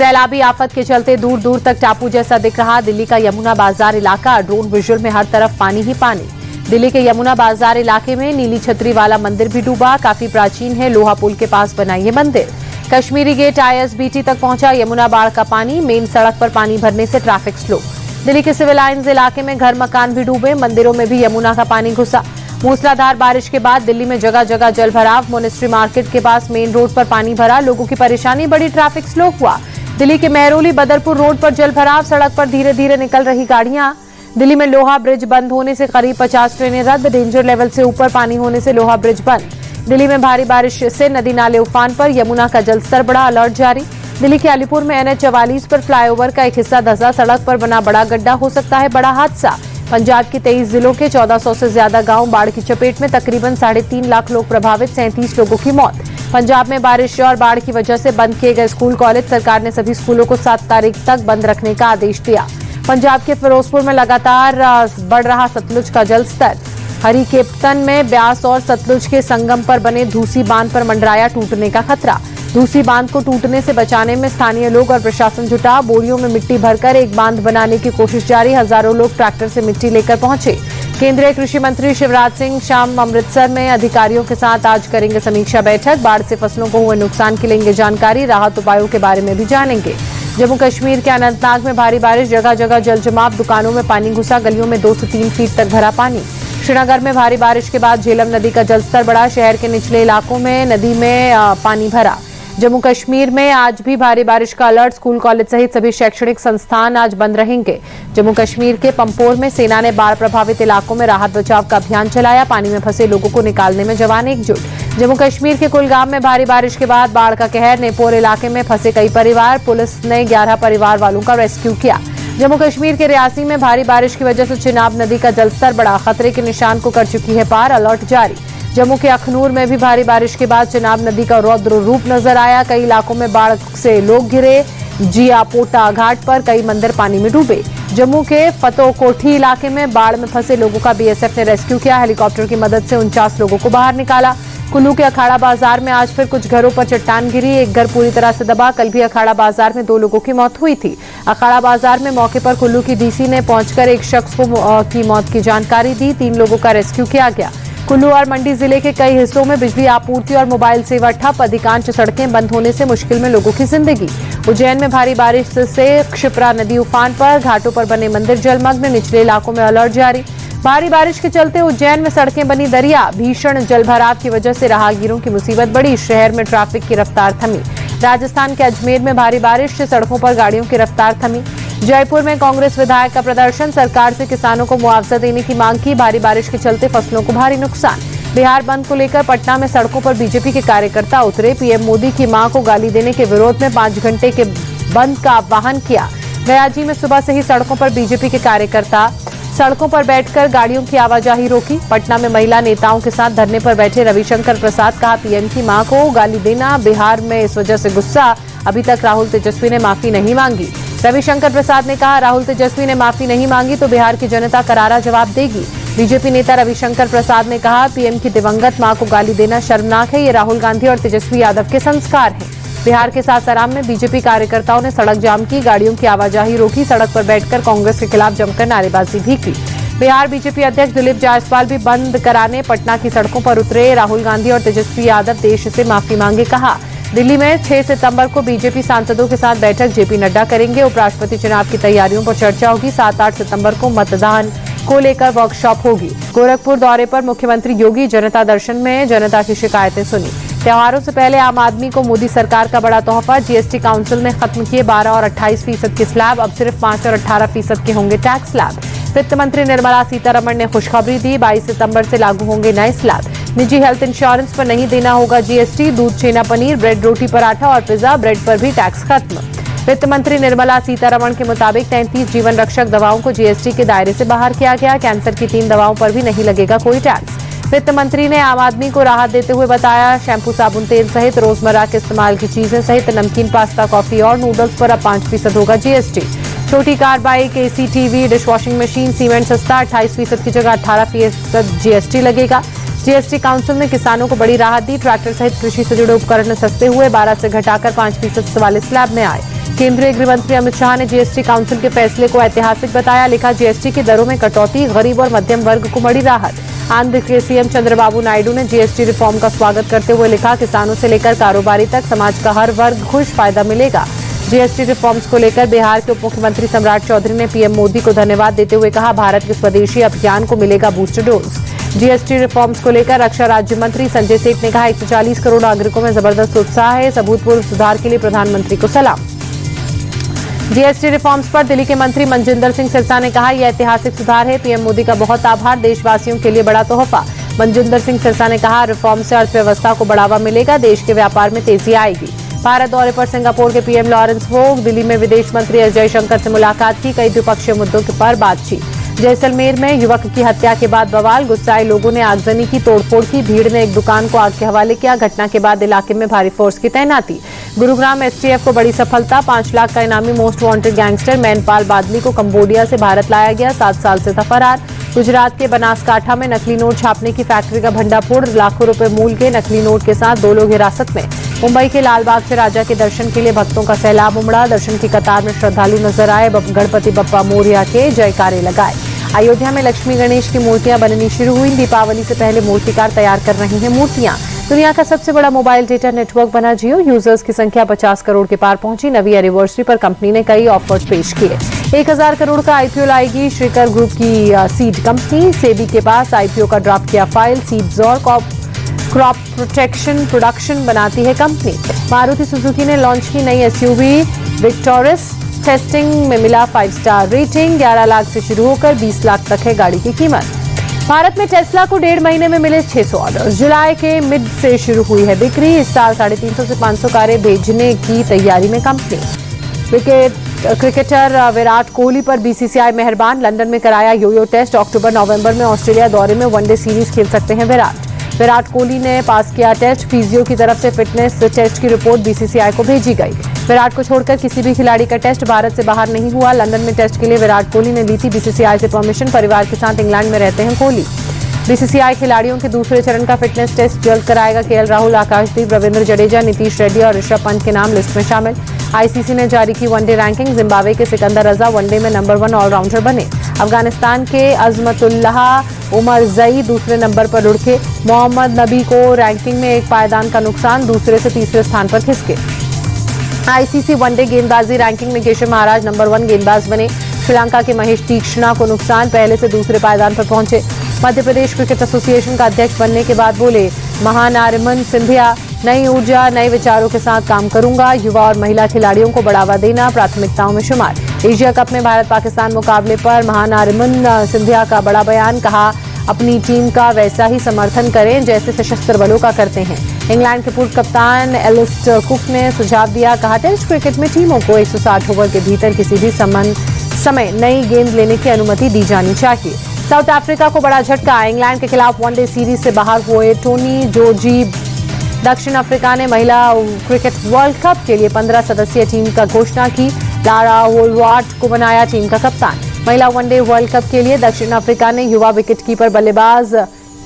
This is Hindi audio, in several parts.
सैलाबी आफत के चलते दूर दूर तक टापू जैसा दिख रहा दिल्ली का यमुना बाजार इलाका। ड्रोन विजुअल में हर तरफ पानी ही पानी। दिल्ली के यमुना बाजार इलाके में नीली छतरी वाला मंदिर भी डूबा। काफी प्राचीन है, लोहा पुल के पास बना ये मंदिर। कश्मीरी गेट ISBT तक पहुंचा यमुना बाढ़ का पानी। मेन सड़क पर पानी भरने से ट्रैफिक स्लो। दिल्ली के सिविल लाइन्स इलाके में घर मकान भी डूबे। मंदिरों में भी यमुना का पानी घुसा। मूसलाधार बारिश के बाद दिल्ली में जगह जगह जल भराव। मोनेस्ट्री मार्केट के पास मेन रोड पर पानी भरा, लोगों की परेशानी बढ़ी, ट्रैफिक स्लो हुआ। दिल्ली के मेहरौली बदरपुर रोड पर जल भराव, सड़क पर धीरे धीरे निकल रही गाड़ियां। दिल्ली में लोहा ब्रिज बंद होने से करीब 50 ट्रेनें रद्द। डेंजर लेवल से ऊपर पानी होने से लोहा ब्रिज बंद। दिल्ली में भारी बारिश से नदी नाले उफान पर, यमुना का जलस्तर बढ़ा, अलर्ट जारी। दिल्ली के अलीपुर में NH44 पर फ्लाईओवर का एक हिस्सा धंसा, सड़क पर बना बड़ा गड्ढा, हो सकता है बड़ा हादसा। पंजाब के 23 जिलों के 1400 से ज्यादा गांव बाढ़ की चपेट में, तकरीबन 3.5 लाख लोग प्रभावित, 37 लोगों की मौत। पंजाब में बारिश और बाढ़ की वजह से बंद किए गए स्कूल कॉलेज। सरकार ने सभी स्कूलों को 7 तारीख तक बंद रखने का आदेश दिया। पंजाब के फिरोजपुर में लगातार बढ़ रहा सतलुज का जल स्तर। हरिकेपटन में ब्यास और सतलुज के संगम पर बने धूसी बांध पर मंडराया टूटने का खतरा। धूसी बांध को टूटने से बचाने में स्थानीय लोग और प्रशासन जुटा। बोरियों में मिट्टी भरकर एक बांध बनाने की कोशिश जारी। हजारों लोग ट्रैक्टर से मिट्टी लेकर पहुंचे। केंद्रीय कृषि मंत्री शिवराज सिंह शाम अमृतसर में अधिकारियों के साथ आज करेंगे समीक्षा बैठक। बाढ़ से फसलों को हुए नुकसान की लेंगे जानकारी। राहत उपायों के बारे में भी जानेंगे। जम्मू कश्मीर के अनंतनाग में भारी बारिश, जगह जगह जल जमाव, दुकानों में पानी घुसा, गलियों में 2 से 3 फीट तक भरा पानी। श्रीनगर में भारी बारिश के बाद झेलम नदी का जलस्तर बढ़ा। शहर के निचले इलाकों में नदी में पानी भरा। जम्मू कश्मीर में आज भी भारी बारिश का अलर्ट। स्कूल कॉलेज सहित सभी शैक्षणिक संस्थान आज बंद रहेंगे। जम्मू कश्मीर के पंपोर में सेना ने बाढ़ प्रभावित इलाकों में राहत बचाव का अभियान चलाया। पानी में फंसे लोगों को निकालने में जवान एकजुट। जम्मू कश्मीर के कुलगाम में भारी बारिश के बाद बाढ़ का कहर। नेपोर इलाके में फंसे कई परिवार। पुलिस ने 11 परिवार वालों का रेस्क्यू किया। जम्मू कश्मीर के रियासी में भारी बारिश की वजह से चिनाब नदी का जलस्तर बढ़ा, खतरे के निशान को कर चुकी है पार, अलर्ट जारी। जम्मू के अखनूर में भी भारी बारिश के बाद चिनाब नदी का रौद्र रूप नजर आया। कई इलाकों में बाढ़ से लोग घिरे। जिया पोटा घाट पर कई मंदिर पानी में डूबे। जम्मू के फतोकोठी इलाके में बाढ़ में फंसे लोगों का BSF ने रेस्क्यू किया। हेलीकॉप्टर की मदद से 49 लोगों को बाहर निकाला। कुल्लू के अखाड़ा बाजार में आज फिर कुछ घरों पर चट्टान गिरी। एक घर पूरी तरह से दबा। कल भी अखाड़ा बाजार में 2 लोगों की मौत हुई थी। अखाड़ा बाजार में मौके पर कुल्लू की DC ने पहुंचकर एक शख्स की मौत की जानकारी दी। 3 लोगों का रेस्क्यू किया गया। कुल्लू और मंडी जिले के कई हिस्सों में बिजली आपूर्ति और मोबाइल सेवा ठप। अधिकांश सड़कें बंद होने से मुश्किल में लोगों की जिंदगी। उज्जैन में भारी बारिश से क्षिप्रा नदी उफान पर, घाटों पर बने मंदिर जलमग्न। निचले इलाकों में अलर्ट जारी। भारी बारिश के चलते उज्जैन में सड़कें बनी दरिया। भीषण जलभराव की वजह से राहगीरों की मुसीबत बढ़ी। शहर में ट्रैफिक की रफ्तार थमी। राजस्थान के अजमेर में भारी बारिश से सड़कों पर गाड़ियों की रफ्तार थमी। जयपुर में कांग्रेस विधायक का प्रदर्शन। सरकार से किसानों को मुआवजा देने की मांग की। भारी बारिश के चलते फसलों को भारी नुकसान। बिहार बंद को लेकर पटना में सड़कों पर बीजेपी के कार्यकर्ता उतरे। PM मोदी की मां को गाली देने के विरोध में 5 घंटे के बंद का आह्वान किया। गयाजी में सुबह से ही सड़कों पर बीजेपी के कार्यकर्ता सड़कों पर बैठकर गाड़ियों की आवाजाही रोकी। पटना में महिला नेताओं के साथ धरने पर बैठे रविशंकर प्रसाद, कहा PM की मां को गाली देना। बिहार में इस वजह से गुस्सा। अभी तक राहुल तेजस्वी ने माफी नहीं मांगी। रविशंकर प्रसाद ने कहा, राहुल तेजस्वी ने माफी नहीं मांगी तो बिहार की जनता करारा जवाब देगी। बीजेपी नेता रविशंकर प्रसाद ने कहा, PM की दिवंगत मां को गाली देना शर्मनाक है। ये राहुल गांधी और तेजस्वी यादव के संस्कार हैं। बिहार के सासाराम में बीजेपी कार्यकर्ताओं ने सड़क जाम की, गाड़ियों की आवाजाही रोकी। सड़क पर बैठकर कांग्रेस के खिलाफ जमकर नारेबाजी भी की। बिहार बीजेपी अध्यक्ष दिलीप जायसवाल भी बंद कराने पटना की सड़कों पर उतरे। राहुल गांधी और तेजस्वी यादव देश से माफी मांगे, कहा। दिल्ली में 6 सितंबर को बीजेपी सांसदों के साथ बैठक JP नड्डा करेंगे। उपराष्ट्रपति चुनाव की तैयारियों पर चर्चा होगी। 7-8 सितंबर को मतदान को लेकर वर्कशॉप होगी। गोरखपुर दौरे पर मुख्यमंत्री योगी जनता दर्शन में जनता की शिकायतें सुनी। त्योहारों से पहले आम आदमी को मोदी सरकार का बड़ा तोहफा। GST काउंसिल ने खत्म किए 12 और 28% के स्लैब। अब सिर्फ 5 और 18% के होंगे टैक्स स्लैब। वित्त मंत्री निर्मला सीतारमण ने खुशखबरी दी। 22 सितंबर से लागू होंगे नए स्लैब। निजी हेल्थ इंश्योरेंस पर नहीं देना होगा GST। दूध, छेना, पनीर, ब्रेड, रोटी, पराठा और पिज्जा ब्रेड पर भी टैक्स खत्म। वित्त मंत्री निर्मला सीतारमण के मुताबिक 33 जीवन रक्षक दवाओं को GST के दायरे से बाहर किया गया। कैंसर की 3 दवाओं पर भी नहीं लगेगा कोई टैक्स। वित्त मंत्री ने आम आदमी को राहत देते हुए बताया, शैम्पू, साबुन, तेल सहित रोजमर्रा के इस्तेमाल की चीजें सहित नमकीन, पास्ता, कॉफी और नूडल्स पर अब 5% होगा GST। छोटी car, bike, AC, TV, dish washing machine, cement सस्ता 28% की जगह 18% GST लगेगा। GST काउंसिल ने किसानों को बड़ी राहत दी। ट्रैक्टर सहित कृषि से जुड़े उपकरण सस्ते हुए 12 से घटाकर 5% वाले स्लैब में आए। केंद्रीय गृह मंत्री अमित शाह ने जीएसटी काउंसिल के फैसले को ऐतिहासिक बताया। लिखा, जीएसटी की दरों में कटौती, गरीब और मध्यम वर्ग को बड़ी राहत। आंध्र के सीएम चंद्रबाबू नायडू ने जीएसटी रिफॉर्म का स्वागत करते हुए लिखा, किसानों से लेकर कारोबारी तक समाज का हर वर्ग खुश, फायदा मिलेगा। जीएसटी रिफॉर्म्स को लेकर बिहार के उप मुख्यमंत्री सम्राट चौधरी ने पीएम मोदी को धन्यवाद देते हुए कहा, भारत के स्वदेशी अभियान को मिलेगा बूस्टर डोज। जीएसटी रिफॉर्म्स को लेकर रक्षा राज्य मंत्री संजय सेठ ने कहा, 140 करोड़ नागरिकों में जबरदस्त उत्साह है, अभूतपूर्व सुधार के लिए प्रधानमंत्री को सलाम। जीएसटी रिफॉर्म्स पर दिल्ली के मंत्री मनजिंदर सिंह सिरसा ने कहा, यह ऐतिहासिक सुधार है, पीएम मोदी का बहुत आभार, देशवासियों के लिए बड़ा तोहफा। मनजिंदर सिंह सिरसा ने कहा, रिफॉर्म से अर्थव्यवस्था को बढ़ावा मिलेगा, देश के व्यापार में तेजी आएगी। भारत दौरे पर सिंगापुर के पीएम लॉरेंस वोंग, दिल्ली में विदेश मंत्री एस जयशंकर से मुलाकात की, कई द्विपक्षीय मुद्दों पर बातचीत। जैसलमेर में युवक की हत्या के बाद बवाल, गुस्साए लोगों ने आगजनी की, तोड़फोड़ की, भीड़ ने एक दुकान को आग के हवाले किया। घटना के बाद इलाके में भारी फोर्स की तैनाती। गुरुग्राम एसटीएफ को बड़ी सफलता, 5 लाख का इनामी मोस्ट वांटेड गैंगस्टर मैनपाल बादली को कंबोडिया से भारत लाया गया, 7 साल से था फरार। गुजरात के बनासकांठा में नकली नोट छापने की फैक्ट्री का भंडाफोड़, लाखों रुपए मूल्य के नकली नोट के साथ 2 लोग हिरासत में। मुंबई के लालबाग से राजा के दर्शन के लिए भक्तों का सैलाब उमड़ा, दर्शन की कतार में श्रद्धालु नजर आए, गणपति बप्पा मोरया के जयकारे लगाए। अयोध्या में लक्ष्मी गणेश की मूर्तियां बननी शुरू हुई, दीपावली से पहले मूर्तिकार तैयार कर रहे हैं मूर्तियां। दुनिया का सबसे बड़ा मोबाइल डेटा नेटवर्क बना जियो, यूजर्स की संख्या 50 करोड़ के पार पहुंची। नवी एनिवर्सरी पर कंपनी ने कई ऑफर्स पेश किए। 1000 करोड़ का आईपीओ लाएगी श्रीकर ग्रुप की सीड कंपनी। सेबी के पास आईपीओ का ड्राफ्ट किया फाइल। सीड्स और क्रॉप प्रोटेक्शन प्रोडक्शन बनाती है कंपनी। मारुति सुजुकी ने लॉन्च की नई एसयूवी विक्टोरस, टेस्टिंग में मिला 5 स्टार रेटिंग। 11 लाख से शुरू होकर 20 लाख तक है गाड़ी की कीमत। भारत में टेस्ला को 1.5 महीने में मिले 600 ऑर्डर्स। जुलाई के मिड से शुरू हुई है बिक्री। इस साल 350 से 500 कारें भेजने की तैयारी में कंपनी। क्रिकेटर विराट कोहली पर बीसीसीआई मेहरबान, लंदन में कराया योयो टेस्ट। अक्टूबर-नवंबर में ऑस्ट्रेलिया दौरे में वनडे सीरीज खेल सकते हैं विराट कोहली ने पास किया टेस्ट। फिजियो की तरफ से फिटनेस टेस्ट की रिपोर्ट बीसीसीआई को भेजी गई। विराट को छोड़कर किसी भी खिलाड़ी का टेस्ट भारत से बाहर नहीं हुआ। लंदन में टेस्ट के लिए विराट कोहली ने ली थी बीसीसीआई से परमिशन। परिवार के साथ इंग्लैंड में रहते हैं कोहली। बीसीसीआई खिलाड़ियों के दूसरे चरण का फिटनेस टेस्ट जल्द कराएगा। केएल राहुल, आकाशदीप, रविंद्र जडेजा, नीतीश रेड्डी और ऋषभ पंत के नाम लिस्ट में शामिल। आईसीसी ने जारी की वनडे रैंकिंग। जिम्बाब्वे के सिकंदर रजा वनडे में नंबर 1 ऑलराउंडर बने। अफगानिस्तान के अजमतुल्लाह उमर जई दूसरे नंबर पर लुढ़के। मोहम्मद नबी को रैंकिंग में एक पायदान का नुकसान, दूसरे से तीसरे स्थान पर खिसके। आईसीसी वनडे गेंदबाजी रैंकिंग में केशव महाराज नंबर 1 गेंदबाज बने। श्रीलंका के महेश तीक्ष्णा को नुकसान, पहले से दूसरे पायदान पर पहुंचे। मध्य प्रदेश क्रिकेट एसोसिएशन का अध्यक्ष बनने के बाद बोले महानारिमन सिंधिया, नई ऊर्जा नए विचारों के साथ काम करूंगा। युवा और महिला खिलाड़ियों को बढ़ावा देना प्राथमिकताओं में शुमार। एशिया कप में भारत पाकिस्तान मुकाबले पर महानारिमन सिंधिया का बड़ा बयान, कहा अपनी टीम का वैसा ही समर्थन करें जैसे सशस्त्र बलों का करते हैं। इंग्लैंड के पूर्व कप्तान एलिस्टर कुक ने सुझाव दिया, कहा टेस्ट क्रिकेट में टीमों को 160 ओवर के भीतर किसी भी समय नई गेंद लेने की अनुमति दी जानी चाहिए। साउथ अफ्रीका को बड़ा झटका, इंग्लैंड के खिलाफ वनडे सीरीज से बाहर हुए टोनी जोजी। दक्षिण अफ्रीका ने महिला क्रिकेट वर्ल्ड कप के लिए 15 सदस्यीय टीम का घोषणा की। लारा वोलवार्ट को बनाया टीम का कप्तान। महिला वनडे वर्ल्ड कप के लिए दक्षिण अफ्रीका ने युवा विकेटकीपर बल्लेबाज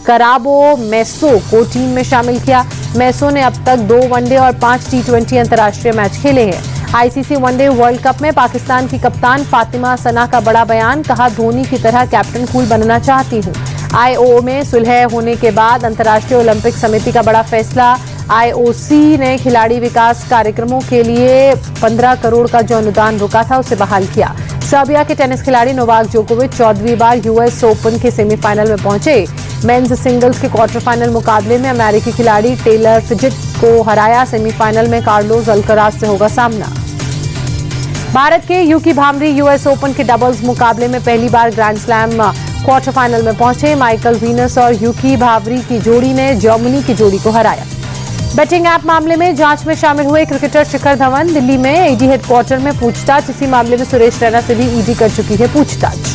कराबो मैसो को टीम में शामिल किया। मैसो ने अब तक 2 वनडे और 5 टी20 अंतर्राष्ट्रीय मैच खेले हैं। आईसीसी वनडे वर्ल्ड कप में पाकिस्तान की कप्तान फातिमा सना का बड़ा बयान, कहा धोनी की तरह कैप्टन कूल बनना चाहती हूँ। आईओ में सुलह होने के बाद अंतर्राष्ट्रीय ओलंपिक समिति का बड़ा फैसला। आईओसी ने खिलाड़ी विकास कार्यक्रमों के लिए 15 करोड़ का जो अनुदान रुका था उसे बहाल किया। सर्बिया के टेनिस खिलाड़ी नोवाक जोकोविच 14वीं बार यूएस ओपन के सेमीफाइनल में पहुंचे। मेंस सिंगल्स के क्वार्टर फाइनल मुकाबले में अमेरिकी खिलाड़ी टेलर फिजिट को हराया। सेमीफाइनल में कार्लोस अल्कराज से होगा सामना। भारत के यूकी भामरी यूएस ओपन के डबल्स मुकाबले में पहली बार ग्रैंड स्लैम क्वार्टर फाइनल में पहुंचे। माइकल वीनस और यूकी भावरी की जोड़ी ने जर्मनी की जोड़ी को हराया। बेटिंग ऐप मामले में जांच में शामिल हुए क्रिकेटर शिखर धवन, दिल्ली में ईडी हेडक्वार्टर में पूछताछ। इसी मामले में सुरेश रैना से भी ईडी कर चुकी है पूछताछ।